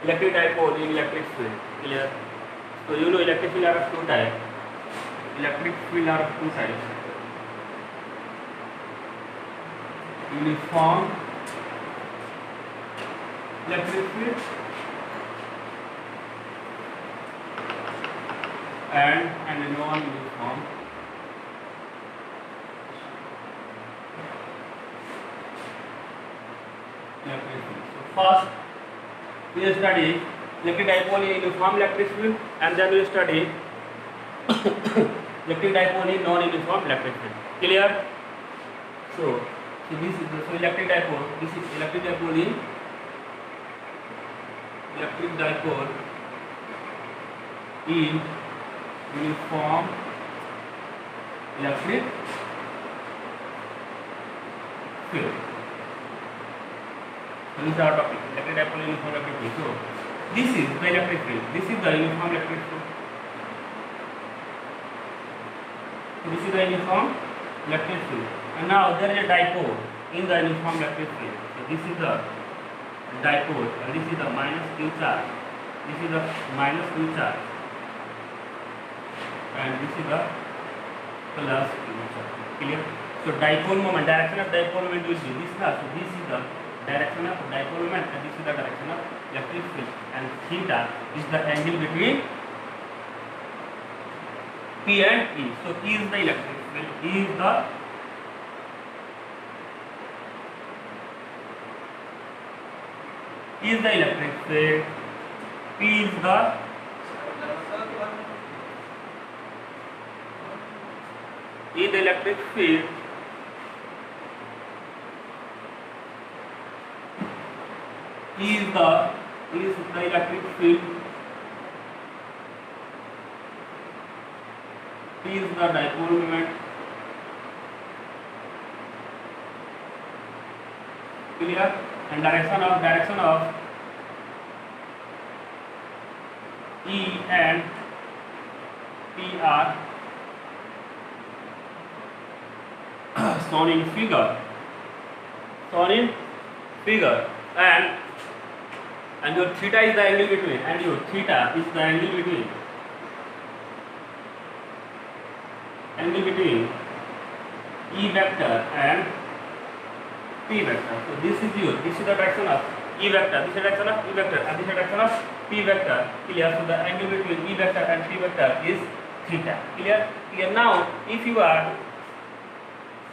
Electric dipole in electric field. Clear? So you know electric field are of two types. Electric field are of two types. Uniform electric field and a non-uniform electric field. So first we will study electric dipole in uniform electric field, and then we will study electric dipole in non-uniform electric field. Clear? So this is the electric dipole. This is electric dipole in uniform electric field. So this is our topic, electric dipole in uniform electric field. So this is the electric field. This is the uniform electric field. So this is the uniform electric field. And now there is a dipole in the uniform electric field. So this is the dipole, and this is the minus q charge. This is the minus q charge, and this is the plus q charge. Clear? So dipole moment, direction of dipole moment will be this now. So this is the direction of dipole moment, and this is the direction of electric field. And theta is the angle between P and E. So E is the electric field. E is the electric field. P is the electric field. E is the electric field. P is the dipole moment. Clear? And direction of E and P are shown in figure. And your theta is the angle between, and your theta is the angle between E vector and P vector. So this is the direction of E vector, this is the direction of E vector, and this is the direction of P vector. Clear? So the angle between E vector and P vector is theta. Clear? Now if you are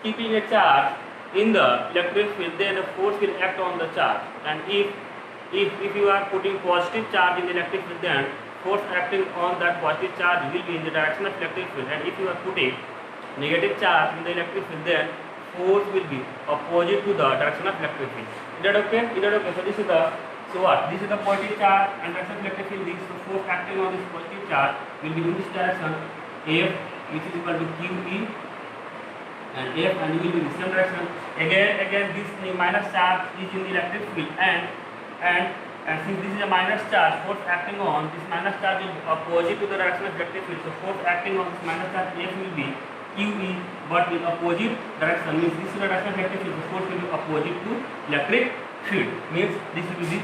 keeping a charge in the electric field, then a force will act on the charge, and if you are putting positive charge in the electric field, then force acting on that positive charge will be in the direction of electric field, and if you are putting negative charge in the electric field, then force will be opposite to the direction of electric field. Is that okay? So this is the this is the positive charge and direction of electric field. This force acting on this positive charge will be in this direction, F, which is equal to QE, and F, and will be in the same direction. Again this minus charge is in the electric field, and since this is a minus charge, force acting on this minus charge is opposite to the direction of electric field. So force acting on this minus charge F will be QE, but in opposite direction, means this is the direction of electric field. So force will be opposite to electric field, means this will be the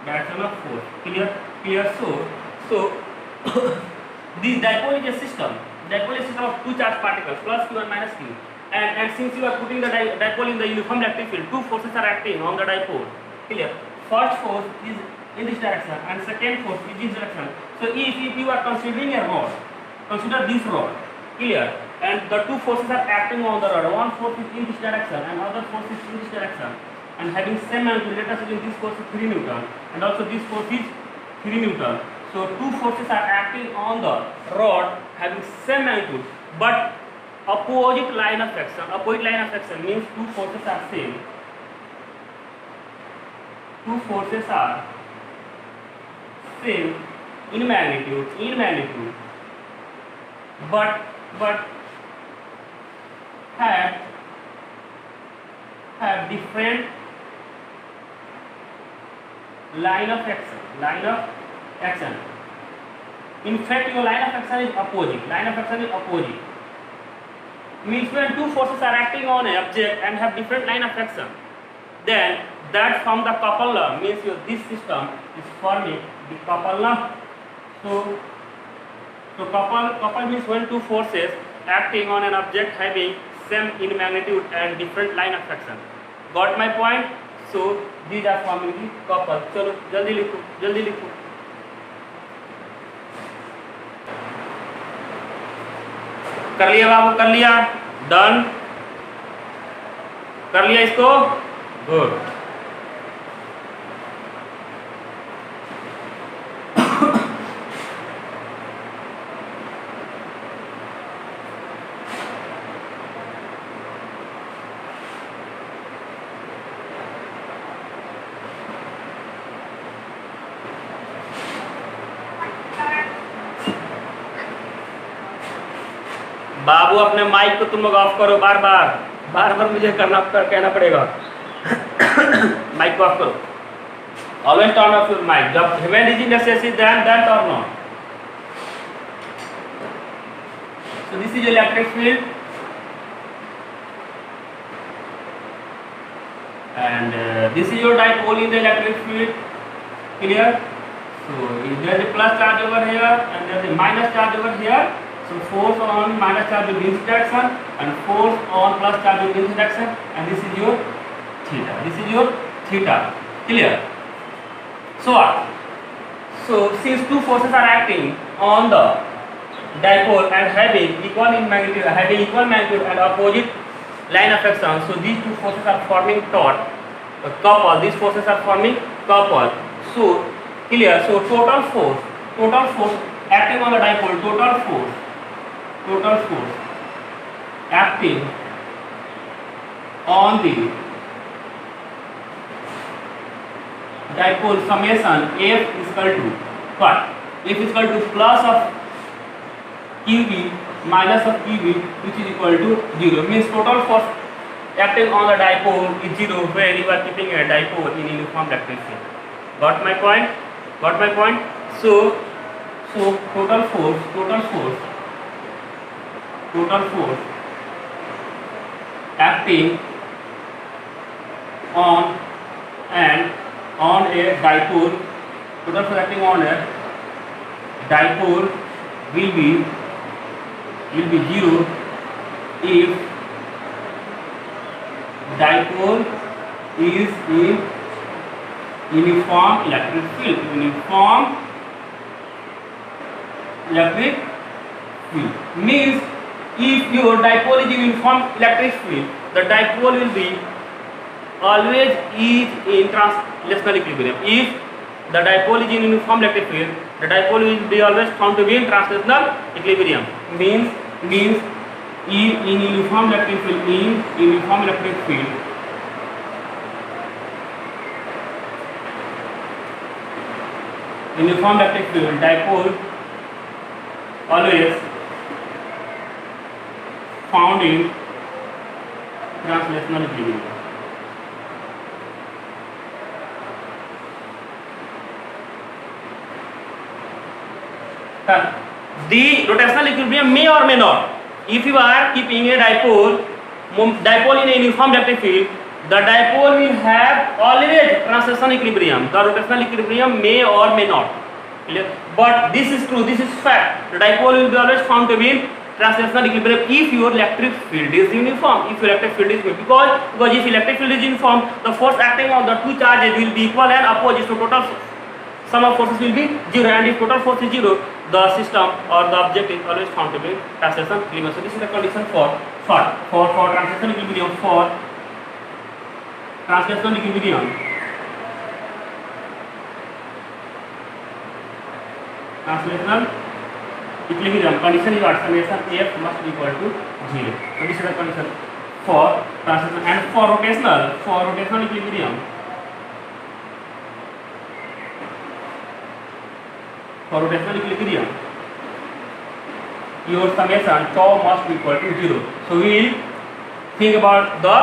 direction of force. Clear? So this dipole is a system. Dipole is a system of two charged particles, plus Q and minus Q. And since you are putting the dipole in the uniform electric field, two forces are acting on the dipole. Clear? First force is in this direction, and second force is in this direction. So if you are considering a rod, consider this rod. Clear? And the two forces are acting on the rod. One force is in this direction, and other force is in this direction, and having same magnitude. Let us assume this force is 3 Newton, and also this force is 3 Newton. So two forces are acting on the rod having same magnitude, but opposite line of action. Opposite line of action means two forces are same. Two forces are same in magnitude, but have different line of action. In fact, your line of action is opposite. Means when two forces are acting on an object and have different line of action, then that from the couple law means this system is forming the couple law. So couple means when two forces acting on an object having same in magnitude and different line of action. Got my point? So these are forming the couple. चलो जल्दी लिखो कर लिया बाबू, कर लिया, done कर लिया इसको, गुड। बाबू अपने माइक को तुम लोग ऑफ करो, बार बार मुझे कहना पड़ेगा माइक को ऑफ करो। Always turn off your mic जब when is necessary then turn on. So this is electric field and this is your dipole in the electric field. Clear? So there is a plus charge over here and there is a minus charge over here. So force on minus charge will in direction and force on plus charge will in direction, and this is your theta. This is your theta. Clear? So what? So since two forces are acting on the dipole and having equal magnitude and opposite line of action, so these two forces are forming couple. These forces are forming couple. So clear? So total force acting on the dipole, total force acting on the dipole summation F is equal to what? F is equal to plus of QB minus of QB, which is equal to 0. Means total force acting on the dipole is 0 where you are keeping a dipole in uniform electric field. Got my point? So total force acting on a dipole, total force acting on a dipole will be 0 if dipole is in uniform electric field. Means if your dipole is in uniform electric field, the dipole will be always is in translational equilibrium. If the dipole is in uniform electric field, the dipole will be always found to be in translational equilibrium. Means in uniform electric field, dipole always found in translational equilibrium. The rotational equilibrium may or may not. If you are keeping a dipole in a uniform electric field, the dipole will have always translational equilibrium. The rotational equilibrium may or may not. But this is true. This is fact. The dipole will be always found to be in translational equilibrium if your electric field is uniform. Because if electric field is uniform, the force acting on the two charges will be equal and opposite. So total sum of forces will be 0, and if total force is 0, the system or the object is always found to be translational equilibrium. So this is the condition for translational equilibrium. For translational equilibrium, condition is what? Summation F must be equal to 0. So this is the condition for translational. And for rotational equilibrium, your summation tau must be equal to 0. So we will think about the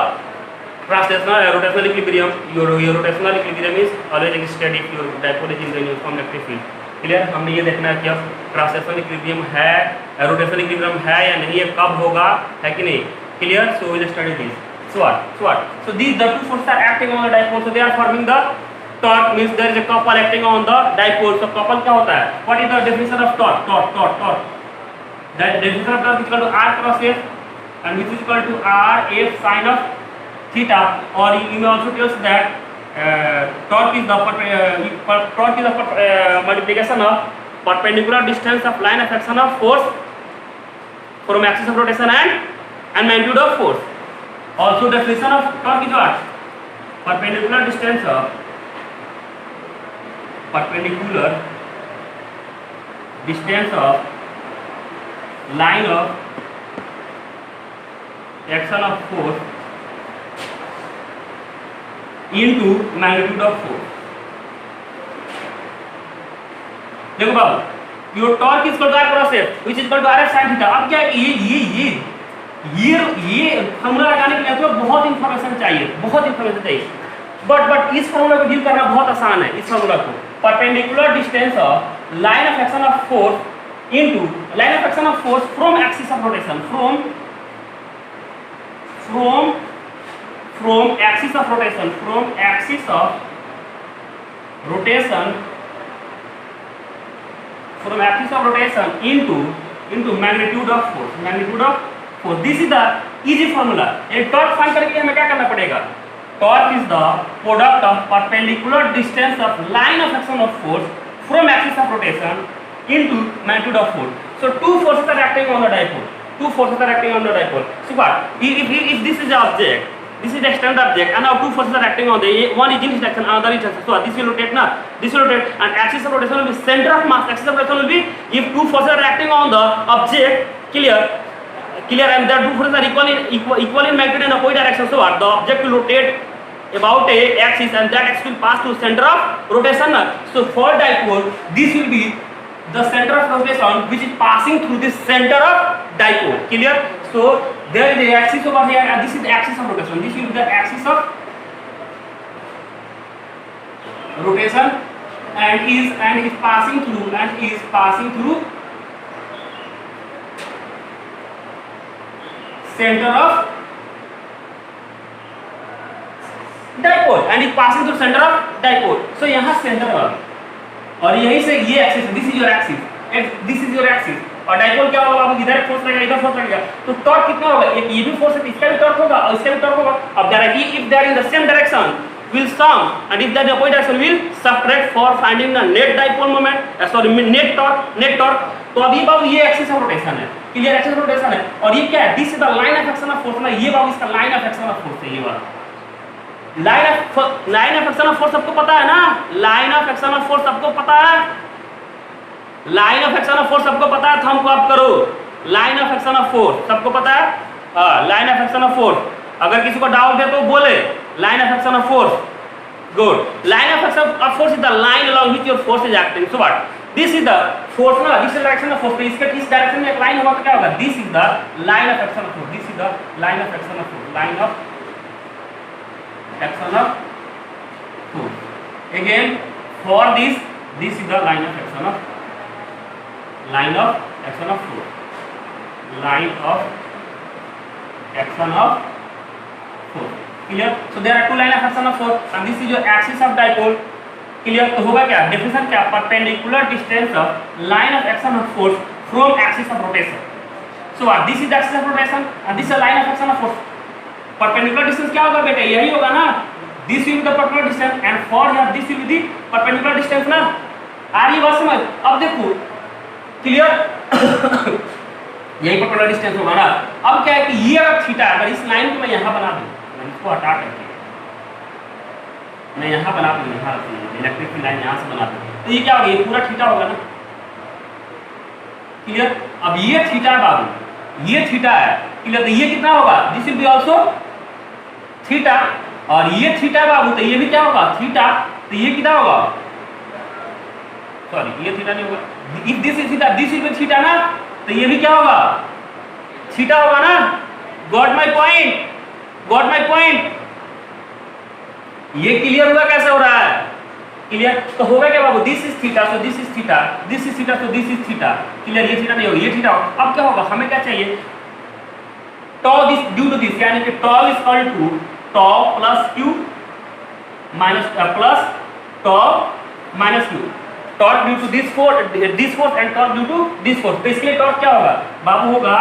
translational and rotational equilibrium. Your rotational equilibrium is always existed if your dipole is in the uniform electric field. Clear? हमने ये देखना है कि अब translational equilibrium है, rotational equilibrium है या नहीं है, कब होगा, है कि नहीं? Clear? So will study this. So what? So these the two forces are acting on the dipole. So they are forming the torque, means there is a couple acting on the dipole. So couple क्या होता है? What is the definition of torque? Torque. That definition of torque is equal to R cross F, and which is equal to R F sin of theta. Or you may also tell us that torque is the multiplication of perpendicular distance of line of action of force from axis of rotation and magnitude of force. Also definition of torque is what? Perpendicular distance of line of action of force into magnitude of force. देखो बाबू, your torque is equal to R cross F, which is equal to RF sin theta. अब क्या ये formula लगाने के लिए तो बहुत information चाहिए, बट इस फॉर्मूला को डील करना बहुत आसान है. इस फॉर्मूला को perpendicular distance of line of action of force into line of action of force from axis of rotation, from axis of rotation into magnitude of force. This is the easy formula. एक torque find करने के लिए हमें क्या करना पड़ेगा? Torque is the product of perpendicular distance of line of action of force from axis of rotation into magnitude of force. So two forces are acting on the dipole. So what? If this is the object, this is the external object, and now two forces are acting on the one is in this direction, another is direction. So this will rotate now. This will rotate, and axis of rotation will be center of mass. Axis of rotation will be if two forces are acting on the object. Clear, and the two forces are equal in magnitude and opposite direction. So what? The object will rotate about a axis, and that axis will pass to center of rotation. So for dipole, this will be the center of rotation which is passing through the center of dipole. Clear? So there is the axis over here, and this is the axis of rotation. This will be the axis of rotation, and is passing through center of dipole, and is passing through center of dipole. So यहाँ center और यहीं से ये axis, this is your axis, और dipole क्या होगा? अब इधर फोर्स लगेगा, इधर फोर्स लगेगा, तो टॉर्क कितना होगा? एक ये भी फोर्स है, इसका भी टॉर्क होगा और इसका भी टॉर्क होगा. अब directly if they are in the same direction will sum, and if they are in the opposite direction will subtract for finding the net dipole moment, net torque. तो अब ये बाबू ये एक्सिस ऑफ रोटेशन है, clear? Axis of rotation है, और ये क्या है? This is the line of action of force. ना ये बाबू इसका line of action of force है. ये वाला line of action of force सबको पता है ना? Line of action of force सबको पता है. Line of action of force सबको पता है. थंब को आप करो. Line of action of force सबको पता है. Line of action of force. अगर किसी को डाउट है तो बोले. Line of action of force. Good. Line of action of force is the line along which your force is acting. So what? This is the force ना, this is the direction of force. इसके इस direction में एक line होगा तो क्या होगा? This is the line of action of force. This is the line of action of force. Line of action of force. Again, for this is the line of action of force. Line of action of force. Clear? So there are two line of action of force, and this is your axis of dipole. Clear? तो होगा क्या? Definition क्या? Perpendicular distance of line of action of force from axis of rotation. So what? This is the axis of rotation, and this is a line of action of force. Perpendicular distance क्या होगा बेटे? यही होगा ना? This will be the perpendicular distance, and for here this will be the perpendicular distance ना? आ रही बात समझ? अब देखो, clear? यही perpendicular distance होगा ना? अब क्या है कि ये अगर थीटा, अगर इस लाइन को मैं यहाँ बना दूँ, मैं इसको हटा करके मैं यहाँ बना दूँ, यहाँ इलेक्ट्रिक की लाइन यहाँ से बना दूँ, तो ये क्या होगा? ये पूरा थीटा होगा ना? क्लियर? अब ये थीटा है बाबू, ये थीटा है. क्लियर? तो ये कितना होगा? This will be also theta, और ये थीटा है बाबू, तो ये भी क्या होगा? थीटा. तो ये कितना होगा? सॉरी, ये थीटा नहीं होगा. If this is theta, this will be theta ना, तो ये भी क्या होगा? थीटा होगा ना? Got my point? ये क्लियर हुआ कैसे हो रहा है? क्लियर? तो होगा क्या बाबू? This is theta, so this is theta, this is theta, so this is theta. Clear? ये थीटा नहीं होगा, ये थीटा होगा. अब क्या होगा? हमें क्या चाहिए? tau this due to this यानी कि tau is equal to tau plus q minus plus tau minus q, torque due to this force and torque due to this force। तो इसके लिए torque क्या होगा बाबू, होगा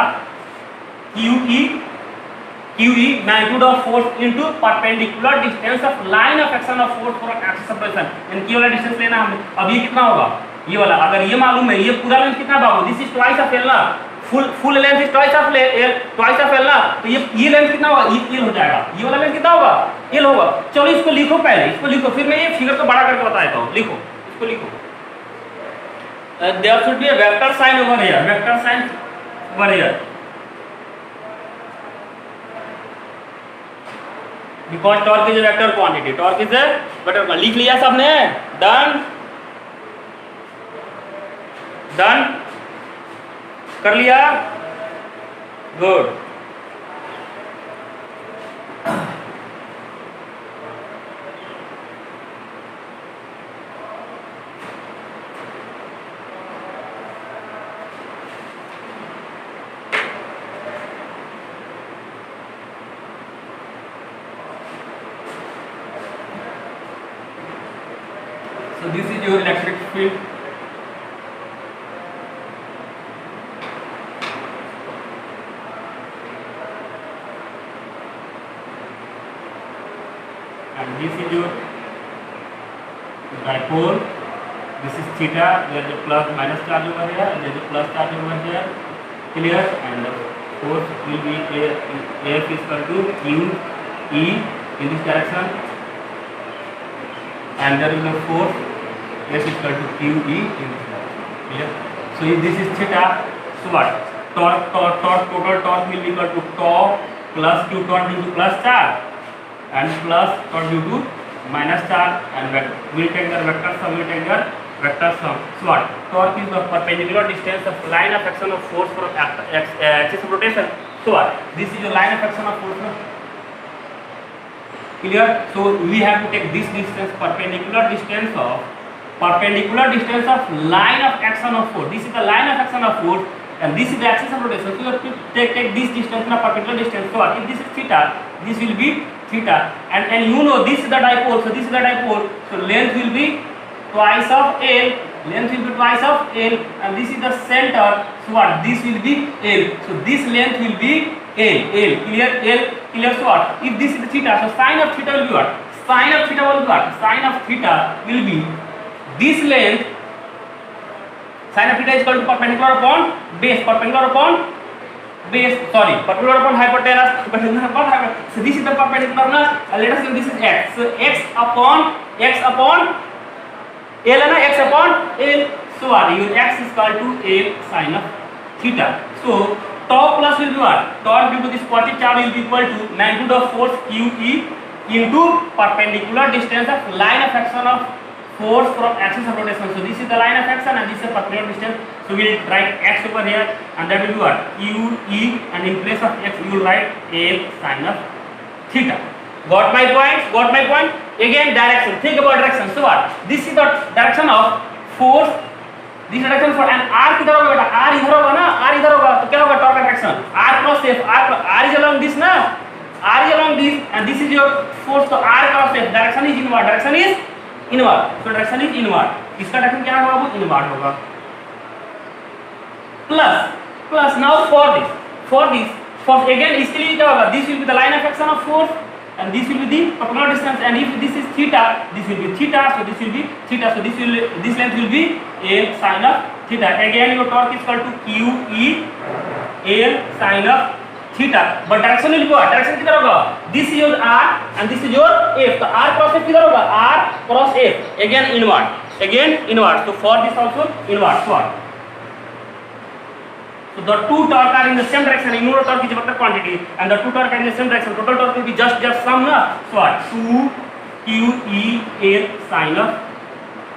QE magnitude of force into perpendicular distance of line of action of force for axis of rotation। इनकी वाला distance लेना हमें। अब ये कितना होगा, ये वाला अगर ये मालूम है, ये पूरा लेंथ कितना बाबू, this is twice of L ना, full length is twice of L ना, तो ये लेंथ कितना होगा, ये हो जाएगा, ये वाला लेंथ कितना होगा, एल होगा। चलो इसको लिखो, पहले इसको लिखो, फिर मैं ये फिगर को बड़ा करके बताता हूँ। लिखो, इसको लिखो, there should be a vector sign over here, vector sign over here, because torque is a vector quantity, torque is a vector quantity। लिख लिया सबने, डन डन कर लिया, good. So this is your electric field, and this is your dipole, this is theta, there is a plus minus charge over here and there is a plus charge over here, clear, and the force will be F is equal to Q E in this direction, and there is a force S is equal to Q E in this direction, clear। So if this is theta, so what, torque total torque will be equal to tau plus Q torque due to plus charge and plus torque due to minus charge, and we'll take the vector sum, we'll take the vector sum। So what, torque is the perpendicular distance of line of action of force for axis of rotation। So what, this is the line of action of force, clear। So we have to take this distance, perpendicular distance of line of action of force, this is the line of action of force and this is the axis of rotation। So you have to take this distance, na particular distance। So what, if this is theta, this will be theta, and you know this is the dipole, so this is the dipole, so length will be twice of L, and this is the center, so what, this will be L, so this length will be L, clear। So what, if this is the theta, so sine of theta will be what, sine of theta will be this length, sine of theta is equal to perpendicular upon perpendicular upon hypotenuse, so this is the perpendicular, let us say this is x, so x upon L and x upon L, so what, your x is equal to L sine of theta। So tau plus will be what, torque due to this positive charge will be equal to magnitude of force QE into perpendicular distance of line of action of force from axis of rotation। So this is the line of action and this is a perpendicular distance, so we will write x over here and that will be what, QE, and in place of x you will write L sine of theta। Got my point? Again direction, think about direction। So what, this is the direction of force, this direction for, and r किधर होगा बेटा, r इधर होगा ना, r इधर होगा, तो क्या होगा, torque attraction, r cross f, r is along this ना, r is along this and this is your force, तो r cross f, direction is inward, so direction is inward, इसका direction क्या होगा बाबू, inward होगा। plus now for again इसके लिए क्या होगा, this will be the line of action of force and this will be the perpendicular distance, and if this is theta, this will be theta, so this will be theta, so this length will be L sine of theta। Again your torque is equal to QE L sine of theta, but direction will go, direction किधर होगा, this is your r and this is your f, तो r cross f किधर होगा, r cross f, again inward, so for this also inward। So the two torque are in the same direction, ignore torque is a vector quantity and the two torque are in the same direction, total torque will be just sum na, so what, 2 QE L sine of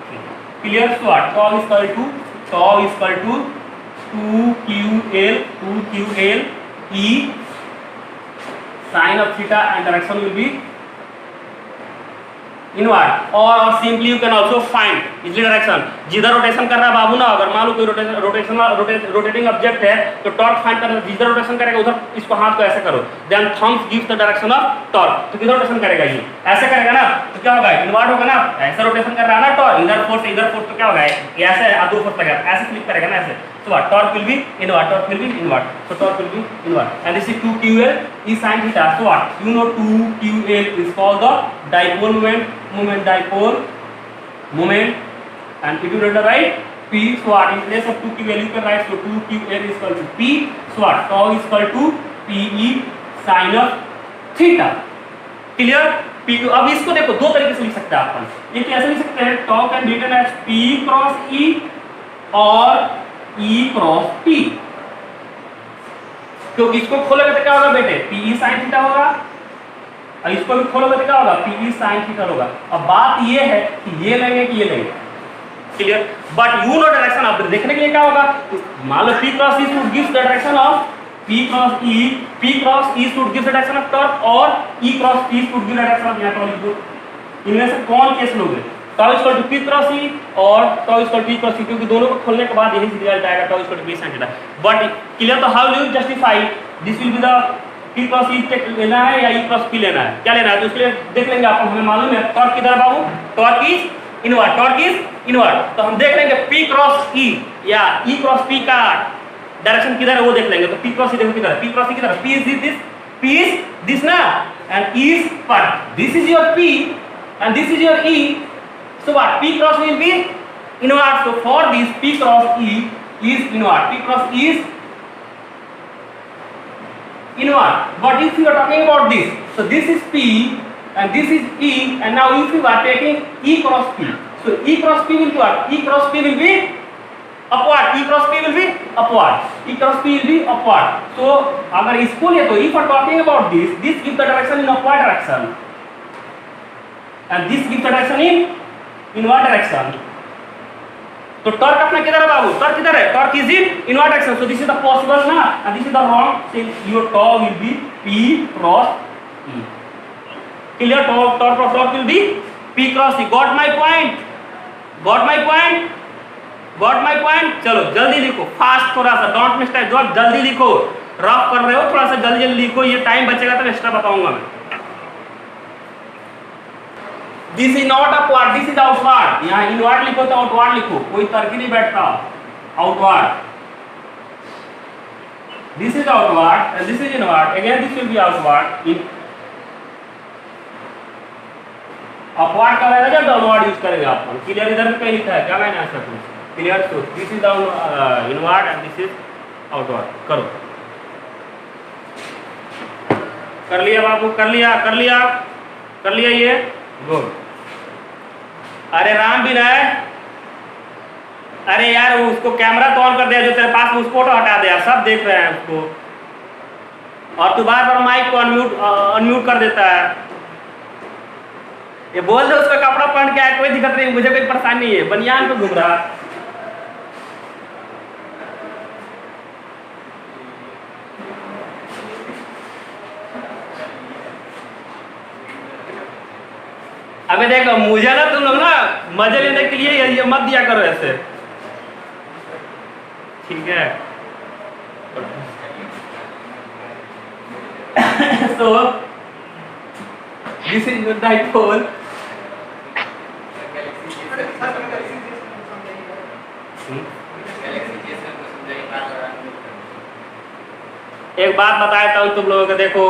theta, clear। So what, tau is equal to 2QL E sine of theta and direction will be inward, or simply you can also find इसलिए direction जिधर rotation कर रहा है बाबू ना, अगर मान लो कोई rotating object है तो टॉर्क फाइंड करना, जिधर रोटेशन करेगा उधर इसको हाथ को ऐसे करो, then thumbs gives the direction of torque. तो किधर रोटेशन करेगा ये ऐसे करेगा ना, तो क्या होगा इनवर्ट होगा ना, ऐसे रोटेशन कर रहा है ना टॉर्क, इधर फोर्स तो क्या होगा ये ऐसे दो फोर्स लगेगा, ऐसे फ्लिप करेगा ना ऐसे, so what torque will be inward, so torque will be inward, and this is 2ql e sin theta. So what you know 2ql is called the dipole moment, and if you write the right p, so what in place of 2ql you can write, so 2ql is equal to p, so what tau is equal to pe sin of theta. Clear? p, अब इसको देखो दो तरीके से लिख सकते हैं अपन, ये कैसे लिख सकते हैं, tau can be written as p cross e और E क्रॉस P, क्योंकि इसको खोलोगे तो क्या होगा बेटे PE sin थीटा होगा, और इसको भी खोलोगे तो क्या होगा PE sin थीटा होगा। अब बात ये है कि ये लेंगे कि ये लेंगे, clear? But you know direction आप देखने के लिए क्या होगा, मान लो P cross E should gives the direction of P cross E should gives the direction of torque, और E cross P should give the direction of, यहां पर इनमें से कौन केस लोगे, tau is equal to p cross e और tau is equal to e cross e, क्योंकि दोनों को खोलने के बाद यही रिजल्ट आएगा, tau is equal to p sin theta। But clear? तो how will you justify this, will be the p cross e लेना है या e cross p लेना है, क्या लेना है, तो उसके लिए देख लेंगे आप, हमें मालूम है टॉर्क किधर है बाबू, टॉर्क इज इनवर्ट, तो हम देख लेंगे p cross e या e cross p का डायरेक्शन किधर है वो देख लेंगे। तो p cross e देखो किधर है, p cross e किधर है, p is this ना, and e is पर, this is your p and this is your e, so what p cross will be inward, so for this p cross e is inward, p cross e is inward. But if you are talking about this, so this is p and this is e, and now if you are taking e cross p, so e cross p will be what, e cross p will be upward, e cross p will be upward, e cross p will be upward. So अगर इसको ले तो if you are talking about this gives the direction in upward direction and this gives the direction in invert direction. तो torque अपना किधर है बाबू, torque किधर है, torque is in invert direction, so this is the possible ना, and this is the wrong, so your tau will be p cross e, clear? Torque will be p cross e, got my point, चलो जल्दी लिखो, fast थोड़ा सा, don't miss time, जल्दी लिखो, rough कर रहे हो थोड़ा सा जल्दी लिखो, ये टाइम बचेगा तो एक्स्ट्रा बताऊंगा मैं। This is not upward, this is outward, यहाँ इनवर्ड लिखो तो आउटवर्ड लिखो, कोई तर्क ही नहीं बैठता, outward, this is outward and this is inward, again this will B outward, in upward का रहेगा जब डाउनवर्ड यूज करेंगे आप, क्लियर? इधर भी कहीं लिखा है क्या, मैंने ऐसा कुछ क्लियर, तो this is down inward and this is outward, करो, कर लिया बाबू, कर लिया ये, गुड। अरे राम विनय, अरे यार उसको कैमरा तो ऑन कर दिया जो तेरे पास, उसको तो हटा दे यार, सब देख रहे हैं उसको, और तू बार बार माइक को अनम्यूट कर देता है, ये बोल दे उसका कपड़ा पहन के आए, कोई दिक्कत नहीं, मुझे कोई परेशानी नहीं है, बनियान पे घूम रहा। अबे देखो मुझे ना तुम लोग ना मजे लेने के लिए ये मत दिया करो ऐसे, ठीक है? So this is the dipole, एक बात बताता हूँ तुम लोगों को, देखो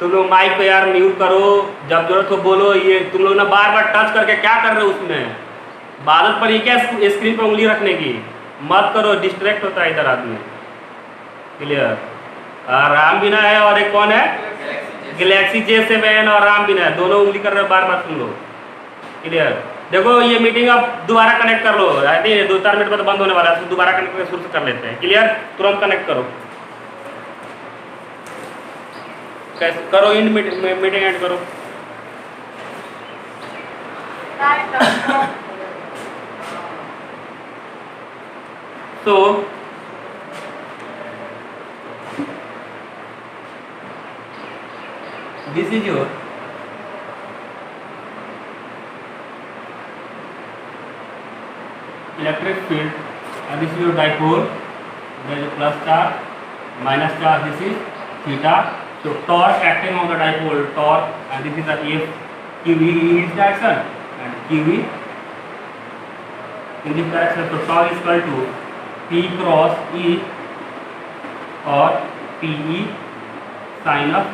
तुम लोग माइक को यार म्यूट करो, जब जरूरत हो बोलो, ये तुम लोग ना बार बार टच करके क्या कर रहे हो उसमें, बादल पर ये क्या स्क्रीन पर उंगली रखने की मत करो, डिस्ट्रैक्ट होता है इधर आदमी, क्लियर? राम बिना है और एक कौन है, गैलेक्सी J7 और राम बिना है, दोनों उंगली कर रहे हो बार बार तुम लोग, क्लियर? देखो ये मीटिंग अब दोबारा कनेक्ट कर लो, 2-4 मिनट बाद बंद होने वाला है, तो दोबारा कनेक्ट करके शुरू से कर लेते हैं, क्लियर? तुरंत कनेक्ट करो, कैसे करो, इन मीटिंग एंड करो। So this is your electric field, and this is your dipole. There is a plus charge, minus charge. This is theta. So torque acting on the dipole, torque, and this is the F QV in this direction and QV in this direction. So torque is equal to P cross E or PE sin of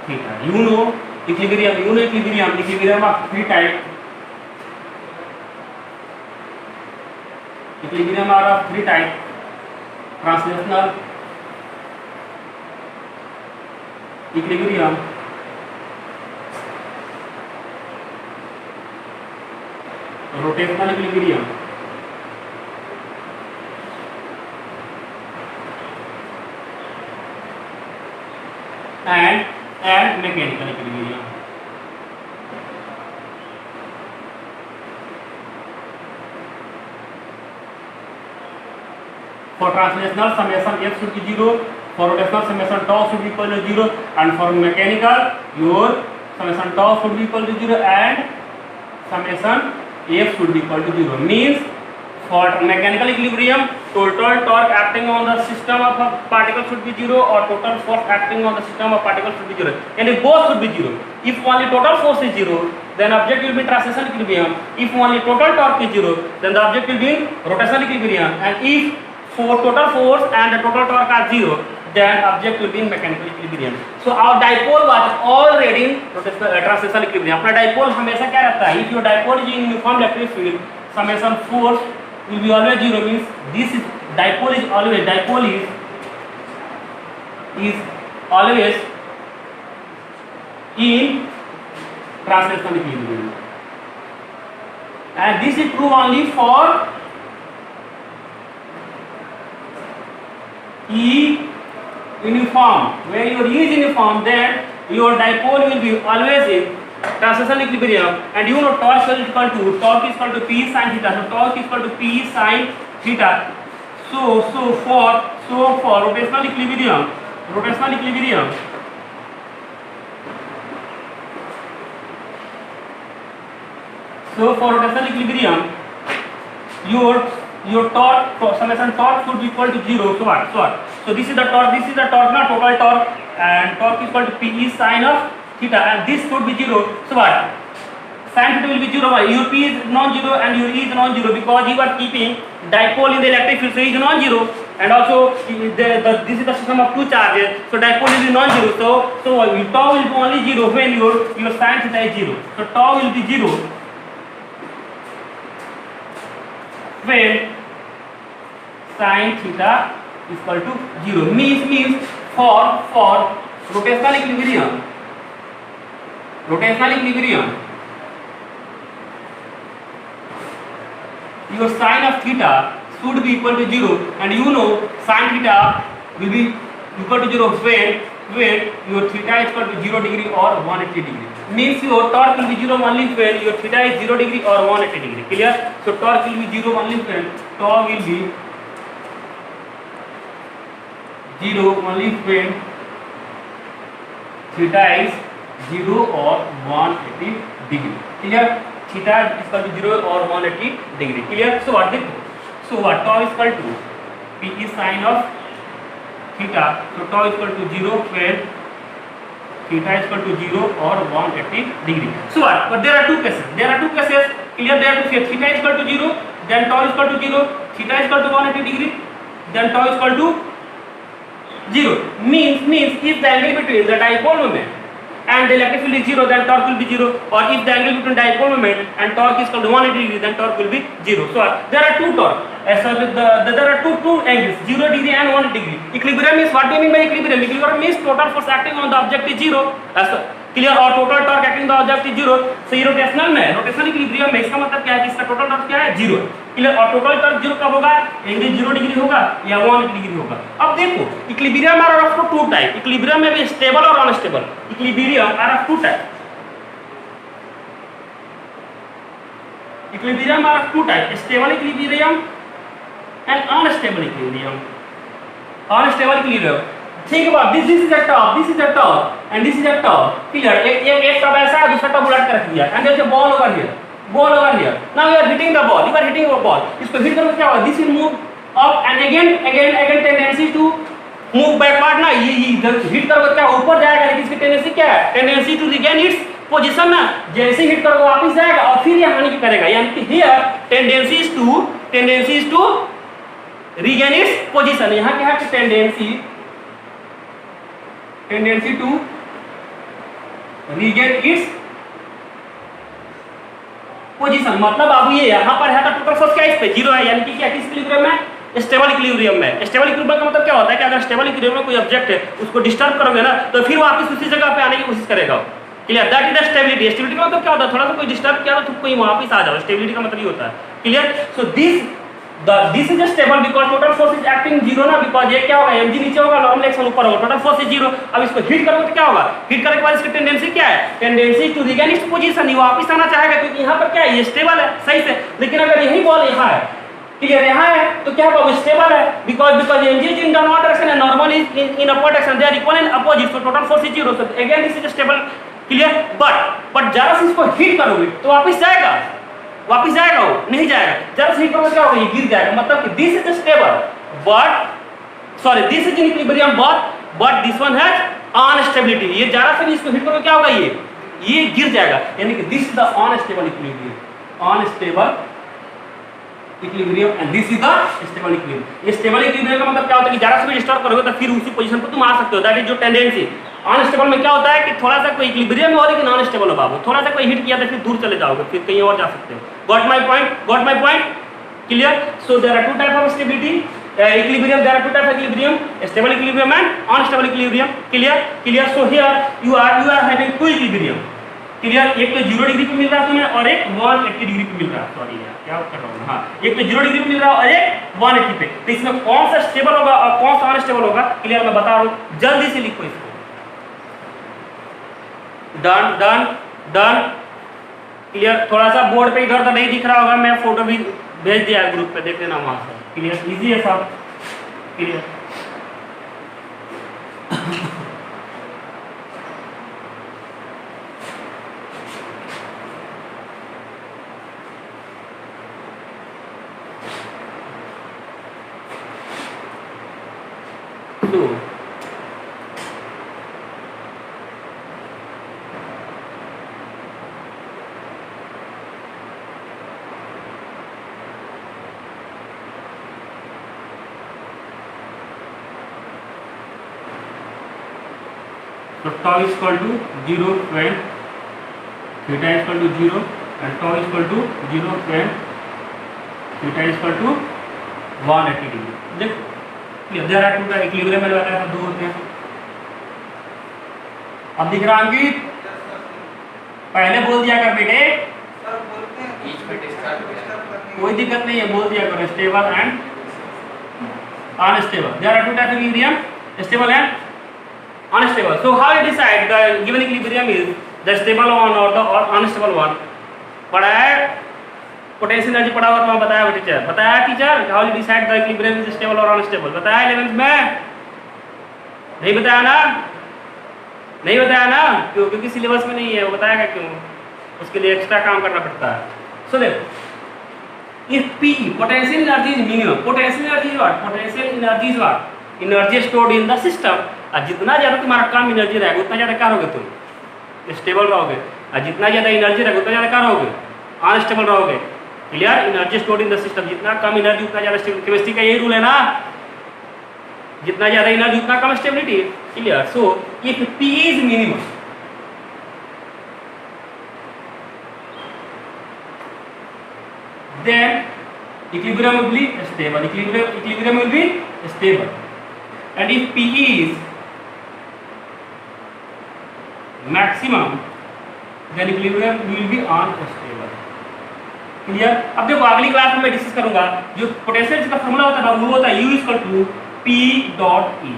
theta. You know equilibrium. Equilibrium of three types. Equilibrium are of three types: translational equilibrium, rotational equilibrium, and mechanical equilibrium. For translational, summation F should be 0. For rotational, summation tau should be equal to 0. And for mechanical, your summation tau should be equal to 0 and summation F should be equal to 0. Means for mechanical equilibrium, total torque acting on the system of a particle should be 0 or total force acting on the system of particle should be 0. And both should be 0. If only total force is 0, then object will be in translational equilibrium. If only total torque is 0, then the object will be in rotational equilibrium. And if for total force and the total torque are 0, then object will be in mechanical equilibrium. So our dipole was already in translational equilibrium. अपना dipole हमेशा क्या रहता है? If your dipole is in uniform electric field, summation force will be always 0. Means this is dipole is always in translational equilibrium. And this is true only for E uniform. Where your E is uniform, then your dipole will be always in translational equilibrium. And you know torque is equal to P sin theta. So torque is equal to P sin theta. So for rotational equilibrium, your torque, summation torque should be equal to 0. So what? So this is the torque, not total torque, and torque is equal to Pe sin of theta, and this should be 0. So what? Sin theta will be 0. Why? Your P is non-zero and your E is non-zero because you are keeping dipole in the electric field, so E is non-zero. And also this is the system of two charges, so dipole will be non-zero. So tau will be only 0 when your sin theta is 0. So tau will be 0 when sin theta is equal to 0. Means for rotational equilibrium, your sin of theta should be equal to 0, and you know sin theta will be equal to 0 when your theta is equal to 0 degree or 180 degree. Means your torque will be 0 only when your theta is 0 degree or 180 degree. Clear? So torque will be 0 only when tau will be 0 only when theta is 0 or 180 degree. Clear? Theta is equal to 0 or 180 degree. Clear? So what tau is equal to Pe sin of theta. So tau is equal to 0 when theta is equal to 0 or 180 degree. So what? But there are two cases. Clear? There are two cases. Theta is equal to 0, then tau is equal to 0. Theta is equal to 180 degree, then tau is equal to 0. Means if the angle between the dipole moment and the electric field is 0, then torque will be 0. Or if the angle between dipole moment and torque is equal to 180 degree, then torque will be 0. So there are two torque. So there are two angles, 0 degree and 180 degree. Equilibrium is, what do you mean by equilibrium? Equilibrium means total force acting on the object is 0. Clear? और total torque acting on the object is 0. So ये rotational equilibrium में इसका मतलब क्या है कि इसका total torque क्या है? 0. क्लियर? और टोटल टॉर्क 0 कब होगा? एंगल 0 डिग्री होगा या 180 डिग्री होगा. अब देखो equilibrium are of two type. Equilibrium में भी स्टेबल और unstable. Equilibrium are of two type. Equilibrium are of two types: stable equilibrium and unstable equilibrium. Unstable equilibrium. Think about this. This is a top. This is a top, and this is a top. Clear? एक top ऐसा है, दूसरा top उलट कर रख दिया. And there is a ball over here. ball over here. Now you are hitting the ball. You are hitting a ball. इसको hit करोगे क्या होगा? This will move up and again tendency to move backward ना. ये जब hit करोगे क्या ऊपर जाएगा, लेकिन इसकी tendency क्या है? Tendency to regain its position ना. जैसे hit करोगे वापस जाएगा और फिर ये हानि करेगा. यानी कि here tendency is to regain its position. यहाँ क्या है? tendency to regain its position. मतलब अब ये यहाँ पर है तो टोटल फोर्स क्या इस पे 0 है, यानी कि क्या किस इक्विलिब्रियम में? स्टेबल इक्विलिब्रियम में. स्टेबल इक्विलिब्रियम का मतलब क्या होता है कि अगर स्टेबल इक्विलिब्रियम में कोई ऑब्जेक्ट है उसको डिस्टर्ब करोगे ना तो फिर वापस उसी जगह पे आने की कोशिश करेगा. Clear? That is the stability. Stability का मतलब क्या होता है? थोड़ा सा कोई डिस्टर्ब किया तो कोई वापस आ जाओ. स्टेबिलिटी का मतलब ये होता है. Clear? So this is stable because total force is acting 0 ना. बिकॉज ये क्या होगा? mg नीचे होगा, नॉर्मल एक्शन ऊपर होगा, टोटल फोर्स इज 0. अब इसको हिट करोगे तो क्या होगा? हिट करने के बाद इसकी टेंडेंसी क्या है? Tendency to regain its position. ये वापस आना चाहेगा क्योंकि यहाँ पर क्या है? ये स्टेबल है सही से. लेकिन अगर यही बॉल यहाँ है, क्लियर, यहाँ है तो क्या होगा? वो स्टेबल है because mg is in downward direction and normal is in upward direction. They are equal in opposite, so total force is 0. So again this is stable. Clear? But जरा से इसको हिट करोगे तो वापस जाएगा वो नहीं जाएगा. जरा से हिट करोगे क्या होगा? ये गिर जाएगा. मतलब कि this is stable this is in equilibrium but this one has unstability. ये जरा से भी इसको हिट करोगे क्या होगा? ये गिर जाएगा. यानी कि this is the unstable equilibrium and this is the stable equilibrium. ये स्टेबल इक्विलिब्रियम का मतलब क्या होता है कि जरा से भी डिस्टर्ब करोगे तो फिर उसी पोजीशन पर तुम आ सकते हो. दैट इज जो टेंडेंसी. अनस्टेबल में क्या होता है कि थोड़ा सा कोई इक्विलिब्रियम में हो लेकिन अनस्टेबल हो बाबू. थोड़ा सा कोई हिट किया तो फिर दूर चले जाओगे, फिर कहीं और जा सकते हो. Got my point? Clear? So there are two type of stability equilibrium. There are two types of equilibrium: stable equilibrium and unstable equilibrium. Clear? So here you are having two equilibrium. Clear? एक तो 0 degree पे मिल रहा है तुम्हें और एक 180 degree पे मिल रहा है. सॉरी यार क्या कर रहा हूँ. हाँ, एक तो 0 डिग्री पे मिल रहा है और एक 180 पे. तो इसमें कौन सा स्टेबल होगा और कौन सा अनस्टेबल होगा? क्लियर? मैं बता रहा हूँ, जल्दी से लिखो इसको. डन. क्लियर? थोड़ा सा बोर्ड पे इधर तो नहीं दिख रहा होगा, मैं फोटो भी भेज दिया है ग्रुप पे, देख लेना वहां से. क्लियर? इजी है सब. Clear? So tau is equal to 0 when theta is equal to 0 and tau is equal to 0 when theta is equal to 180 degree. देखो there are two equilibrium में लगाया था, दो होते हैं. अब दिख रहा अंकित? पहले बोल दिया कर बेटे. कोई दिक्कत नहीं है, बोल दिया करो. Stable and unstable. There are two types of equilibrium: stable and unstable. So how you decide the given equilibrium is the stable one or the unstable one? पढ़ा है पोटेंशियल एनर्जी पढ़ा हुआ तुम्हें बताया टीचर? बताया teacher? How you decide the equilibrium is stable और unstable? बताया 11th में? नहीं बताया ना? नहीं बताया ना? क्यों? क्योंकि सिलेबस में नहीं है. वो बताएगा क्यों? उसके लिए एक्स्ट्रा काम करना पड़ता है. सो देखो, if P potential energy is minimum. Potential energy is what? Potential energy is what? Energy stored in the system. और जितना ज़्यादा तुम्हारा कम एनर्जी रहेगा उतना ज़्यादा क्या रहोगे तुम? स्टेबल रहोगे. और जितना ज़्यादा एनर्जी रहेगा उतना ज़्यादा क्या रहोगे? अनस्टेबल रहोगे. Clear? Energy stored in the system. जितना कम एनर्जी उतना ज़्यादा स्टेबल. केमिस्ट्री का यही रूल है ना, जितना ज़्यादा एनर्जी उतना कम stability. Clear? So if P is minimum, then equilibrium will be stable. Equilibrium will be stable. And if P is maximum, then equilibrium will be unstable. Clear? अब देखो अगली क्लास में मैं डिस्कस करूंगा जो पोटेंशियल का फॉर्मूला होता है वो होता है U equal to P dot E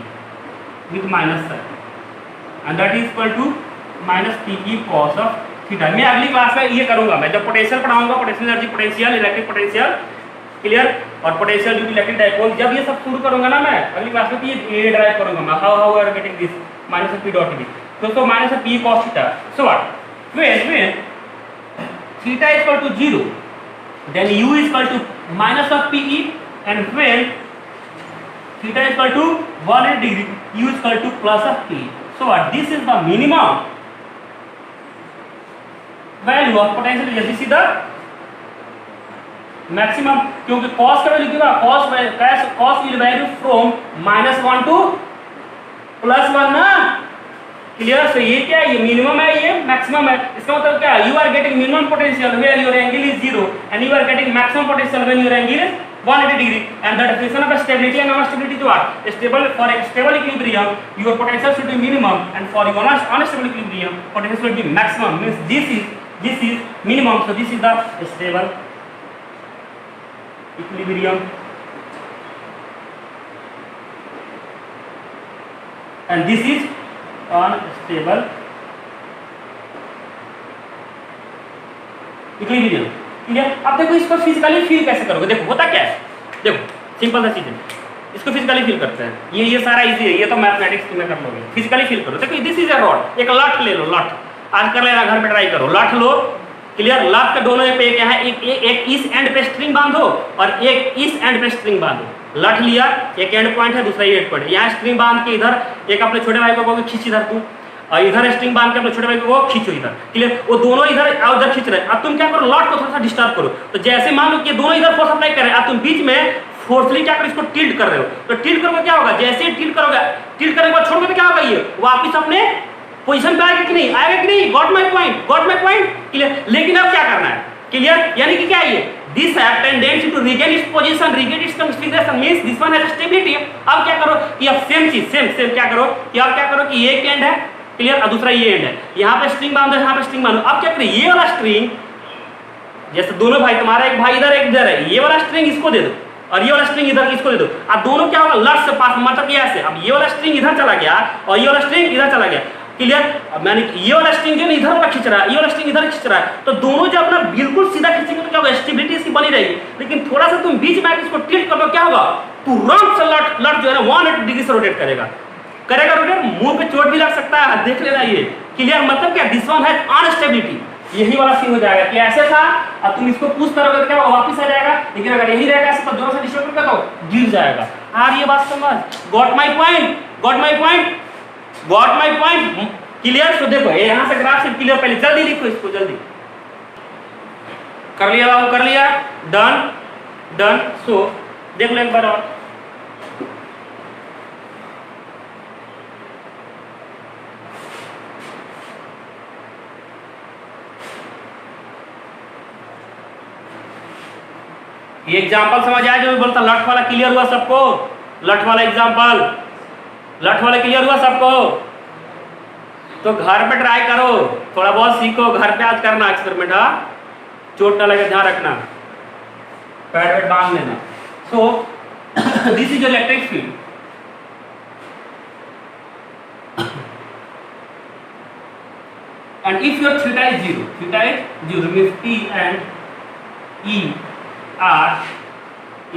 with minus sign and that is equal to minus PE cos of theta. मैं अगली क्लास में ये करूंगा. मैं जब पोटेंशियल पढ़ाऊंगा, potential energy, potential, electric potential, clear, और potential due to electric dipole, जब ये सब शुरू करूंगा ना मैं अगली क्लास में, तो ये ड्राइव करूंगा मैं. How are getting this minus P dot E. तो minus P cos theta. So what? when theta is equal to 0, then u is equal to minus of PE, and when theta is equal to 180 degree, u is equal to plus of PE. So what? This is the minimum value of potential energy. This is the maximum, क्योंकि cos का value क्या है, cos will value from -1 to +1 ना, clear. सो ये क्या है, ये minimum है, ये मैक्सिमम है। इसका मतलब क्या है, you are getting minimum potential where your angle is 0 and you are getting maximum potential when your angle is 180 degree, and the definition of stability and unstability is what, stable for a stable equilibrium your potential should be minimum and for your unstable equilibrium potential should be maximum, means this is minimum, so this is the stable equilibrium and this is unstable equilibrium। Clear. अब देखो इसको physically feel कैसे करोगे, देखो होता क्या है, देखो सिंपल सा चीज है, इसको फिजिकली फील करते हैं, ये सारा इजी है, ये तो मैथमेटिक्स में कर लोगे। फिजिकली फील करो, देखो दिस इज अ रॉड, एक लठ ले लो, लठ आज कर लेना, घर पे ट्राई करो, लठ लो, क्लियर। लठ का दोनों पे क्या है, एक इस एंड पे स्ट्रिंग बांधो और एक इस एंड पे स्ट्रिंग बांधो। लठ लिया, एक एंड पॉइंट है, दूसरा एंड पॉइंट है, यहाँ स्ट्रिंग बांध के इधर एक अपने छोटे भाई को कहोगे खींच इधर तू, और इधर स्ट्रिंग बांध के अपने छोटे भाई को खींचो इधर, क्लियर। वो दोनों इधर और उधर खींच रहे हैं। अब तुम क्या करो, लठ को थोड़ा सा डिस्टर्ब करो, तो जैसे मान लो कि दोनों इधर फोर्स अप्लाई कर रहे हैं, अब तुम बीच में फोर्सली क्या करो, इसको टिल्ट कर रहे हो, तो टिल्ट करोगे क्या होगा, जैसे ही टिल्ट करोगे, टिल्ट करने के बाद छोड़ोगे तो क्या होगा, ये वापिस अपने पोजीशन पे आएगा कि नहीं, आएगा कि नहीं, got my point, got my point, clear. लेकिन अब क्या करना है, क्लियर, यानी कि क्या है ये, this have tendency to regain its position, regain its configuration, means this one has stability. अब क्या करो कि अब सेम चीज, सेम क्या करो कि अब क्या करो कि ये एक एंड है, क्लियर, और दूसरा ये एंड है, यहाँ पे स्ट्रिंग बांधो, यहाँ पे स्ट्रिंग बांधो। अब क्या करें, ये वाला स्ट्रिंग, जैसे दोनों भाई, तुम्हारा एक भाई इधर एक इधर है, ये वाला स्ट्रिंग इसको दे दो और ये वाला स्ट्रिंग इधर इसको दे दो, अब दोनों क्या होगा, लट से पास, मतलब ये ऐसे, अब ये वाला स्ट्रिंग इधर चला गया और ये वाला स्ट्रिंग इधर चला गया, क्लियर। अब मैंने ये वाला स्ट्रिंग जो इधर वाला खींच रहा है, ये वाला स्ट्रिंग इधर खींच रहा है, तो दोनों जब अपना बिल्कुल सीधा खींचेंगे तो क्या होगा, स्टेबिलिटी इसकी बनी रहेगी। लेकिन थोड़ा सा तुम बीच में इसको टिल्ट कर दो, क्या होगा, तुरंत से लट जो है ना 180 डिग्री से रोटेट करेगा रोटेट, मुंह पे चोट भी लग सकता है, देख लेना ये, क्लियर। मतलब क्या, दिस वन है अनस्टेबिलिटी, यही वाला सीन हो जाएगा कि ऐसे था, अब तुम इसको पुश करोगे तो क्या होगा, वापस आ जाएगा। लेकिन अगर यही रहेगा तो जोर से डिस्टर्ब कर दो, गिर जाएगा। यार ये बात समझ, got my point, got my point, got my point, clear. तो देखो यहाँ से ग्राफ से क्लियर, पहले जल्दी लिखो इसको, जल्दी कर लिया बाबू, कर लिया, डन डन। सो देख लो एक बार और, ये एग्जांपल समझ आया जो मैं बोलता, लठ वाला क्लियर हुआ सबको, लठ वाला एग्जांपल, लठ वाला क्लियर हुआ सबको। तो घर पे ट्राई करो, थोड़ा बहुत सीखो, घर पे आज करना एक्सपेरिमेंट, हाँ, चोट ना लगे, ध्यान रखना, पैड वेड बांध लेना। सो this is electric field, and if your theta is 0 means P and E are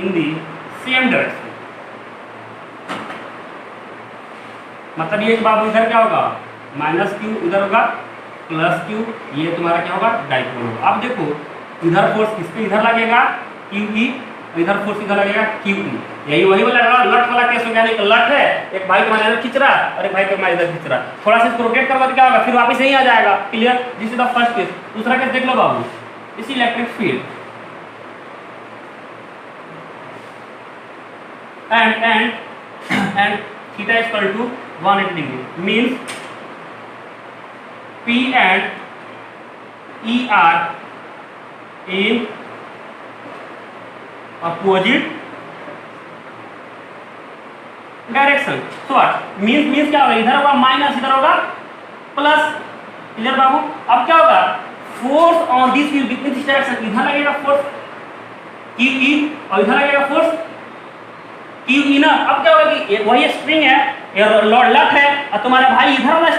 in the same direction, मतलब ये बाबू इधर क्या होगा, -q, इधर होगा +q, ये तुम्हारा क्या होगा, डाइपोल होगा। अब देखो इधर फोर्स किस पे इधर लगेगा, QE, इधर फोर्स इधर लगेगा QE, यही वही वाला लट वाला केस हो गया। एक लट है, एक भाई तुम्हारा इधर खींच रहा और एक भाई तुम्हारा इधर खींच रहा, थोड़ा सा इसको रोटेट करोगे तो क्या होगा, फिर वापस यही आ जाएगा, clear. This is the first case. दूसरा केस देख लो बाबू, इस electric field and theta is equal to 180 degree, means P and E are in opposite direction. so what means क्या होगा, इधर होगा माइनस, इधर होगा प्लस, क्लियर बाबू। अब क्या होगा, force on this will be in this direction, इधर लगेगा फोर्स QE और इधर लगेगा फोर्स QE ना। अब क्या होगा कि वही स्ट्रिंग है, लट है, और तुम्हारा भाई इधर वाला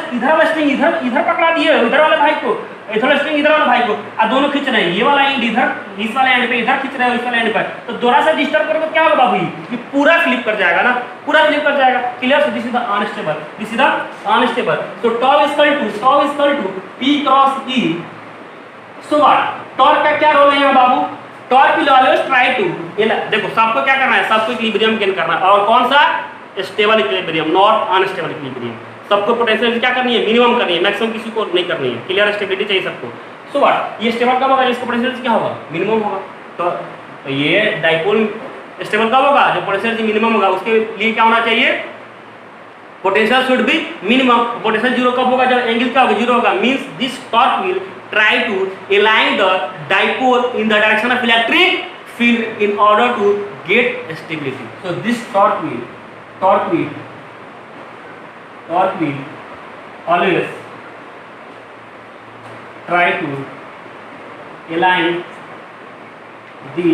स्ट्रिंग इधर पकड़ा दिए, इधर वाले भाई को, इधर वाला स्ट्रिंग इधर वाले भाई को, और दोनों खींच रहे हैं, ये वाला एंड इधर, इस वाले एंड पे इधर खींच रहे हैं, इस वाले एंड पर, तो थोड़ा सा डिस्टर्ब करोगे तो क्या होगा बाबू, ये पूरा फ्लिप कर जाएगा ना, पूरा फ्लिप कर जाएगा, clear. So this is the unstable, this is the unstable. So tau is equal to P cross E। So what, torque का क्या रोल है यहाँ बाबू? Torque will always try to, देखो सबको क्या करना है, सबको इक्विलिब्रियम गेन करना है, और कौन सा? Stable equilibrium, not unstable equilibrium. सबको पोटेंशियल क्या करनी है? मिनिमम करनी है, मैक्सिमम किसी को नहीं करनी है। क्लियर? स्टेबिलिटी चाहिए सबको। सो व्हाट, ये स्टेबल कब होगा? इसका पोटेंशियल क्या होगा? मिनिमम होगा। तो ये डाइपोल स्टेबल कब होगा? जो पोटेंशियल मिनिमम होगा, उसके लिए क्या होना चाहिए? Potential should be minimum. Potential zero कब होगा? जब एंगल क्या होगा? जीरो होगा। Means this torque will try to align the dipole in the direction of electric field in order to get stability. So this torque will always try to align the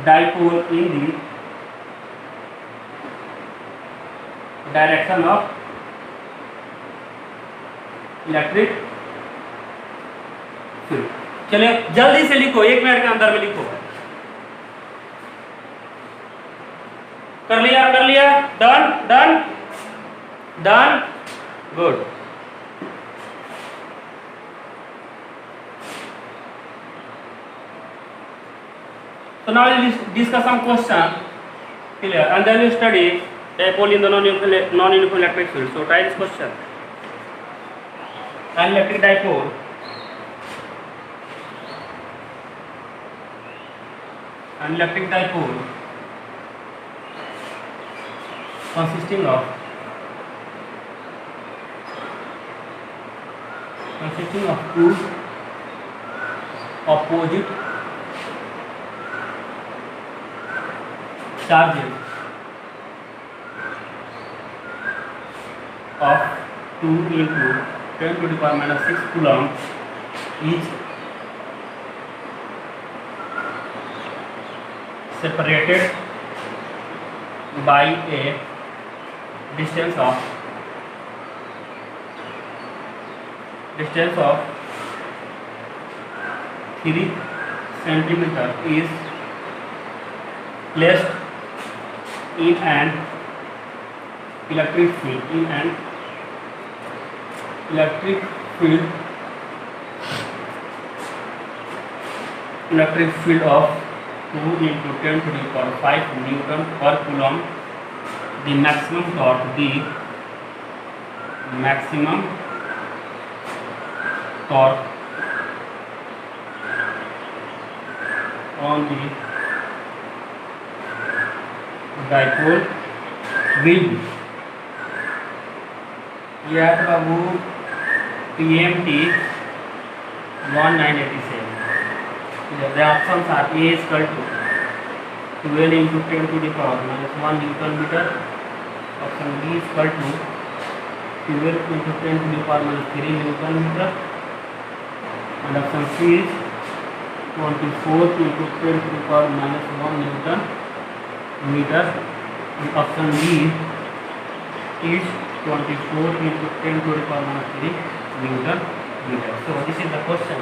dipole in the direction of electric field. चलिए जल्दी से लिखो, 1 minute के अंदर में लिखो। कर लिया? Done done done, good. So now we will discuss some question, clear, and then you study dipole in the non-uniform electric field. So try this question. An electric dipole consisting of two opposite charges of 2 into 10 to the power minus 6 coulomb is separated by a distance of 3 centimeter is placed in an electric field of 2 into 10 to the power 5 Newton per coulomb. The maximum torque on the dipole will be, यह है बाबू PMT 1987. The options are A is equal to 12 into 10 to the power minus 1 Newton meter. Option B is equal to 12 into 10 to the power minus 3 Newton meter. And option C is 24 into 10 to the power minus 1 Newton meter. And option D is 24 into 10 to the power minus 3 Newton meter. So this is the question.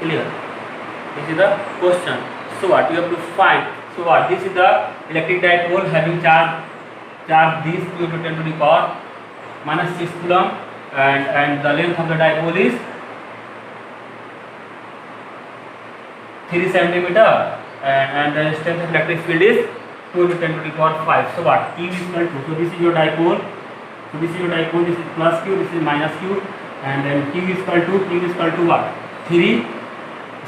Clear? This is the question. So what you have to find? So what? This is the electric dipole having charge this 2 into 10 to the power minus 6 coulomb, and the length of the dipole is 3 centimeter, and the strength of electric field is 2 into 10 to the power 5. So what? Q is equal to, so this is your dipole. So this is your dipole. This is plus Q. This is minus Q. And then Q is equal to what? 2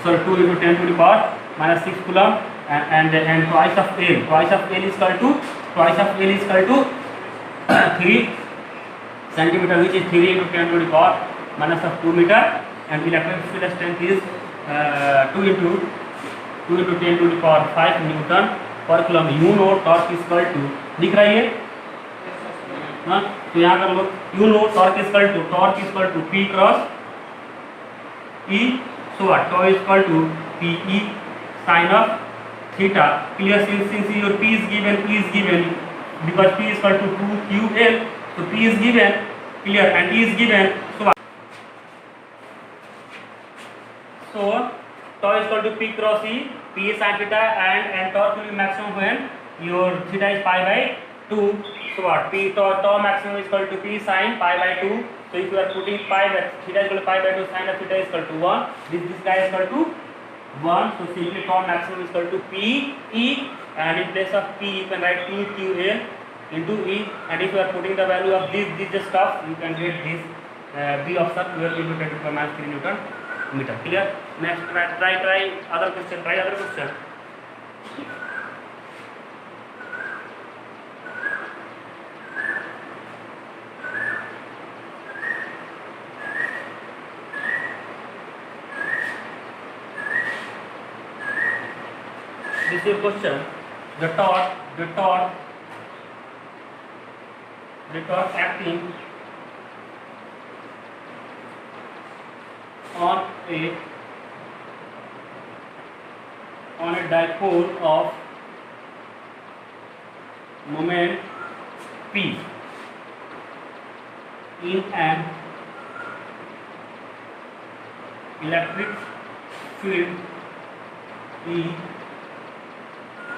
into 10 to the power minus 6 coulomb, and twice of L. Twice of L is equal to 3 centimeter, which is 3 into 10 to the power minus of 2 meter, and electric field strength is 2 into 10 to the power 5 Newton per coulomb. You know torque is equal to, दिख रहा है ये? हाँ, तो यहाँ कर लो. You know torque is equal to P cross E. So what? Tau is equal to PE sin of theta. Clear? Since your P is given, because P is equal to 2QL, so P is given, clear, and E is given. So what? So tau is equal to P cross E, P is sin theta, and torque will be maximum when your theta is pi by 2. So what? Tau maximum is equal to P sin pi by 2. So if you are putting pi by theta is equal to pi by 2 sin of theta is equal to 1, this guy is equal to 1. So simply torque maximum is equal to P E, and in place of P you can write P Q L into E, and if you are putting the value of this stuff, you can get this B option 12 into 10 to the minus 3 Newton meter. Clear? Next, try other question. Try other question. This is a question. The torque acting on a dipole of moment P in an electric field E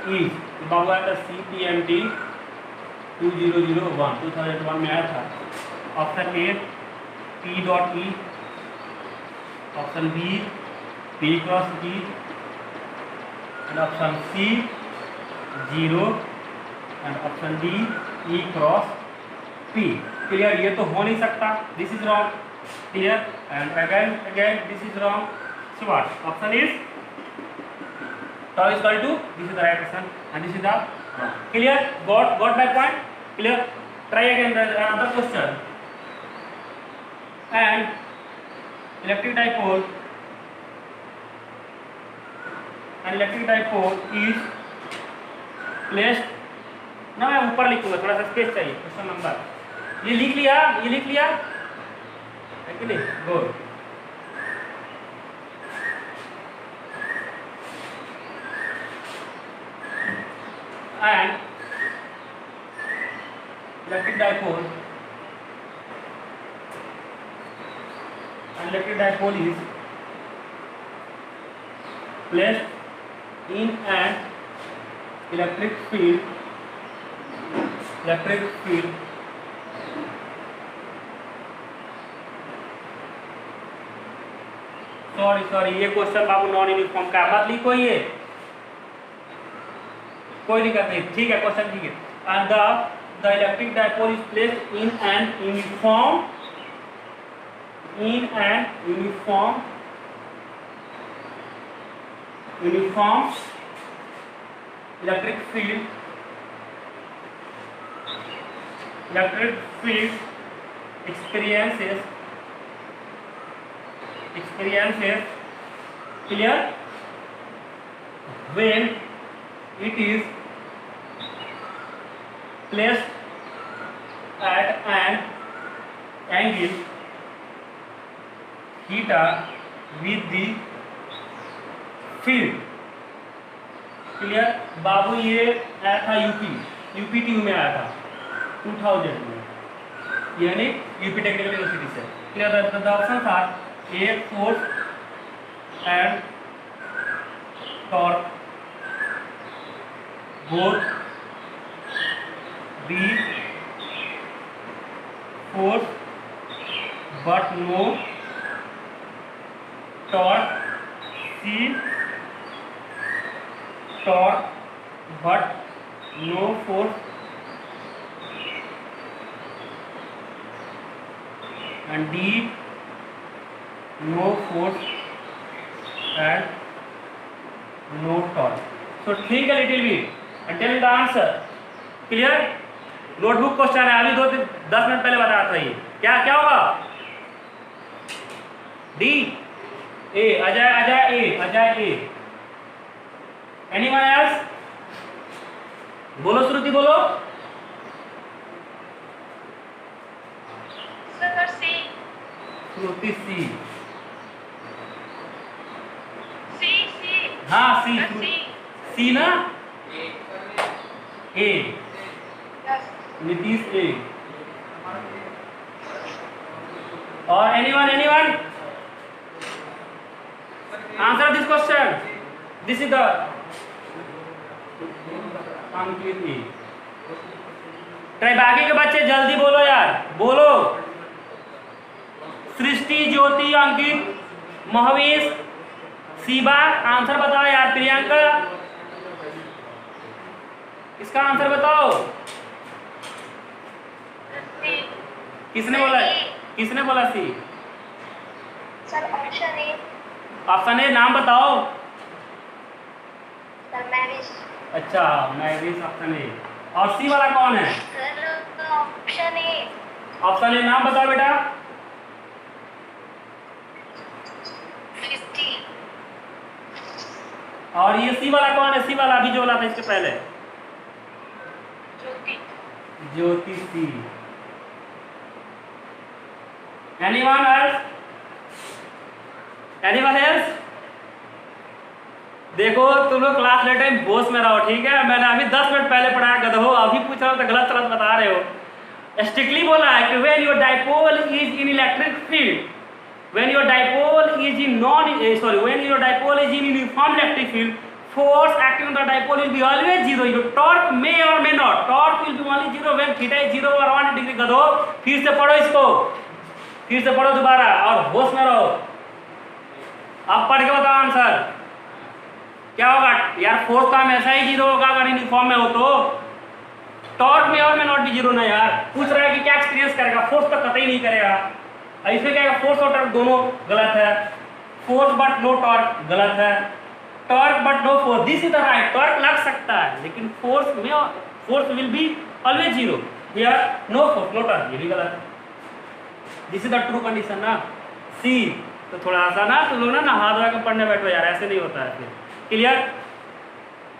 is Babu CPMT 2001 में आया था. Option A P dot E, option B P cross E, and option C 0, and option D E cross P. Clear? ये तो हो नहीं सकता. This is wrong. Clear? And again this is wrong. So what option is tau is equal to, this is the right option and this is the wrong. Clear? Got my point? Clear? Try again another question. And electric dipole is placed. ना मैं ऊपर लिखूंगा, थोड़ा सा space चाहिए. Question number ये लिख लिया है कि नहीं? Good. And electric dipole is placed in an electric field sorry ये क्वेश्चन बाबू नॉन यूनिफॉर्म का मत लिखो. ये कोई दिक्कत नहीं. ठीक है, क्वेश्चन ठीक है. And the electric dipole is placed in an uniform electric field experiences clear when it is placed at an angle theta with the field. Clear बाबू? ये आया था यूपीटीयू में आया था 2000 में, यानी यूपी टेक्निकल यूनिवर्सिटी से. क्लियर? द ऑप्शन था a force and torque both, B force but no torque, C torque but no force, and D no force and no torque. So ठीक है little bit. And tell me the answer. Clear? Notebook question है, अभी 10 minute पहले बता रहा था. ये क्या होगा? D A. Ajay A. Anyone else? बोलो श्रुति, बोलो. श्रुति सी. हाँ सी ना. ए. नीतीश ए. और anyone answer this question. This is the Ankit A. Try बाकी के बच्चे जल्दी बोलो यार, बोलो. सृष्टि, ज्योति, अंकित, महवेश, शिवा। आंसर बताओ यार प्रियंका, इसका आंसर बताओ। किसने बोला, किसने बोला C? Sir option A. Option A, नाम बताओ। सर मैरिज। अच्छा मैरिज ऑप्शन ए। और सी वाला कौन है? Sir option A. Option A, नाम बताओ बेटा। सृष्टि। और ये सी वाला कौन है? सी वाला अभी जो बोला था इसके पहले। Jyoti. Jyoti C. Anyone else? Anyone else? देखो तुम लोग क्लास ले टाइम होश में रहो, ठीक है? मैंने अभी 10 मिनट पहले पढ़ाया, गधो अभी पूछ रहा हूं तो गलत गलत बता रहे हो। स्ट्रिक्टली बोला है कि when your dipole is in electric field, when your dipole is in when your dipole is in uniform electric field, force acting on the dipole will be always zero. Your torque may or may not. Torque will be only zero when theta is 0 or 1 degree. गधो फिर से पढ़ो इसको, फिर से पढ़ो दोबारा और होश में रहो। अब पढ़ के बताओ आंसर क्या होगा यार। फोर्स तो हमेशा ही जीरो होगा अगर यूनिफॉर्म में हो तो। टॉर्क में और में नॉट भी जीरो ना यार। पूछ रहा है कि क्या एक्सपीरियंस करेगा, फोर्स तो कतई नहीं करेगा। इसमें क्या है, फोर्स और टॉर्क दोनों गलत है। फोर्स बट नो टॉर्क गलत है। Torque but no force, this is the right. टॉर्क लग सकता है लेकिन फोर्स में, force will be always zero. Here no force no torque, ये भी गलत है। This is the true condition ना। सी तो थोड़ा सा ना तुम लोग ना हाथ धो के पढ़ने बैठो यार, ऐसे नहीं होता है फिर। क्लियर?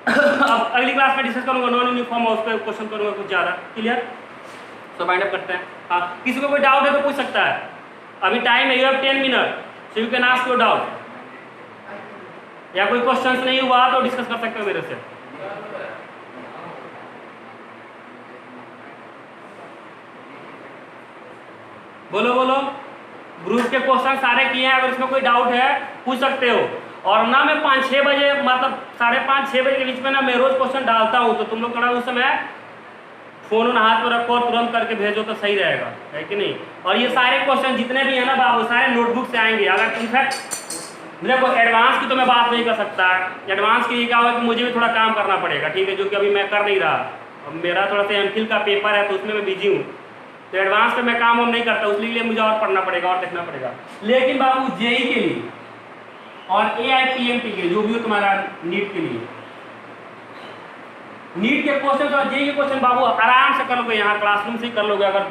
अब अगली क्लास में डिस्कस करूंगा नॉन यूनिफॉर्म, उस पर क्वेश्चन करूंगा कुछ ज़्यादा। क्लियर? सो बाइंड अप करते हैं। हाँ, किसी को कोई डाउट है तो पूछ सकता है। अभी टाइम है, you have 10 minute, so you can ask your doubt. या कोई क्वेश्चंस नहीं हुआ तो डिस्कस कर सकते हो मेरे से। बोलो बोलो। ग्रुप के क्वेश्चन सारे किए हैं, अगर इसमें कोई डाउट है पूछ सकते हो। और ना मैं 5-6 बजे मतलब 5:30-6 बजे के बीच में ना मैं रोज क्वेश्चन डालता हूँ, तो तुम लोग थोड़ा उस समय फोन हाथ में रखो और तुरंत करके भेजो तो सही रहेगा, है कि नहीं? और ये सारे क्वेश्चन जितने भी है ना बाबू, सारे नोटबुक से आएंगे। अगर इनफैक्ट देखो एडवांस की तो मैं बात नहीं कर सकता। एडवांस के लिए क्या होगा कि मुझे भी थोड़ा काम करना पड़ेगा, ठीक है, जो कि अभी मैं कर नहीं रहा। अब मेरा थोड़ा सा एमफिल का पेपर है तो उसमें मैं बिजी हूँ, तो एडवांस पे मैं काम नहीं करता, उसके लिए मुझे और पढ़ना पड़ेगा और देखना पड़ेगा। लेकिन बाबू जेई के लिए और AIPMT के जो भी हो तुम्हारा नीट के लिए, नीट के क्वेश्चन और जेई के क्वेश्चन बाबू आराम से कर लोगे, यहाँ क्लासरूम से ही कर लोगे अगर